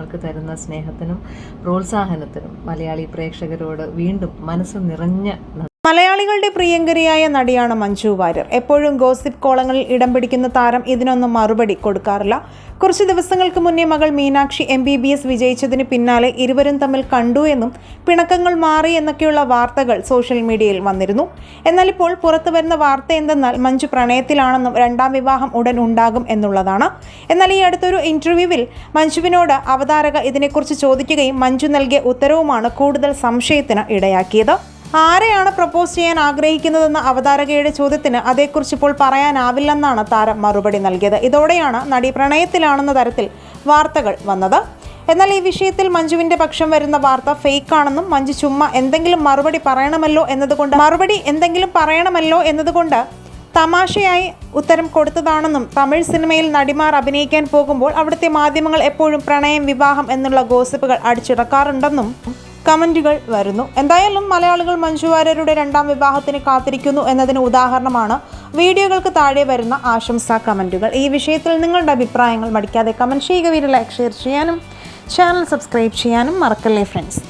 ഞങ്ങൾക്ക് തരുന്ന സ്നേഹത്തിനും പ്രോത്സാഹനത്തിനും മലയാളി പ്രേക്ഷകരോട് വീണ്ടും മനസ്സ് നിറഞ്ഞ മലയാളികളുടെ പ്രിയങ്കരിയായ നടിയാണ് മഞ്ജു വാര്യർ. എപ്പോഴും ഗോസിപ്പ് കോളങ്ങളിൽ ഇടം പിടിക്കുന്ന താരം ഇതിനൊന്നും മറുപടി കൊടുക്കാറില്ല. കുറച്ച് ദിവസങ്ങൾക്ക് മുന്നേ മകൾ മീനാക്ഷി MBBS വിജയിച്ചതിന് പിന്നാലെ ഇരുവരും തമ്മിൽ കണ്ടു എന്നും പിണക്കങ്ങൾ മാറി എന്നൊക്കെയുള്ള വാർത്തകൾ സോഷ്യൽ മീഡിയയിൽ വന്നിരുന്നു. എന്നാൽ ഇപ്പോൾ പുറത്തു വരുന്ന വാർത്ത എന്തെന്നാൽ മഞ്ജു പ്രണയത്തിലാണെന്നും രണ്ടാം വിവാഹം ഉടൻ ഉണ്ടാകും എന്നുള്ളതാണ്. എന്നാൽ ഈ അടുത്തൊരു ഇന്റർവ്യൂവിൽ മഞ്ജുവിനോട് അവതാരക ഇതിനെക്കുറിച്ച് ചോദിക്കുകയും മഞ്ജു നൽകിയ ഉത്തരവുമാണ് കൂടുതൽ സംശയത്തിന് ഇടയാക്കിയത്. ആരെയാണ് പ്രപ്പോസ് ചെയ്യാൻ ആഗ്രഹിക്കുന്നതെന്ന അവതാരകയുടെ ചോദ്യത്തിന് അതേക്കുറിച്ച് ഇപ്പോൾ പറയാനാവില്ലെന്നാണ് താരം മറുപടി നൽകിയത്. ഇതോടെയാണ് നടി പ്രണയത്തിലാണെന്ന തരത്തിൽ വാർത്തകൾ വന്നത്. എന്നാൽ ഈ വിഷയത്തിൽ മഞ്ജുവിന്റെ പക്ഷം വരുന്ന വാർത്ത ഫേക്കാണെന്നും മഞ്ജു ചുമ്മാ എന്തെങ്കിലും മറുപടി പറയണമല്ലോ എന്നതുകൊണ്ട് തമാശയായി ഉത്തരം കൊടുത്തതാണെന്നും തമിഴ് സിനിമയിൽ നടിമാർ അഭിനയിക്കാൻ പോകുമ്പോൾ അവിടുത്തെ മാധ്യമങ്ങൾ എപ്പോഴും പ്രണയം, വിവാഹം എന്നുള്ള ഗോസിപ്പുകൾ അടിച്ചിറക്കാറുണ്ടെന്നും കമന്റുകൾ വരുന്നു. എന്തായാലും മലയാളികൾ മഞ്ജു വാര്യരുടെ രണ്ടാം വിവാഹത്തിന് കാത്തിരിക്കുന്നു എന്നതിന് ഉദാഹരണമാണ് വീഡിയോകൾക്ക് താഴെ വരുന്ന ആശംസാ കമന്റുകൾ. ഈ വിഷയത്തിൽ നിങ്ങളുടെ അഭിപ്രായങ്ങൾ മടിക്കാതെ കമന്റ് ചെയ്യുക. വീഡിയോ ലൈക്ക്, ഷെയർ ചെയ്യാനും ചാനൽ സബ്സ്ക്രൈബ് ചെയ്യാനും മറക്കല്ലേ ഫ്രണ്ട്സ്.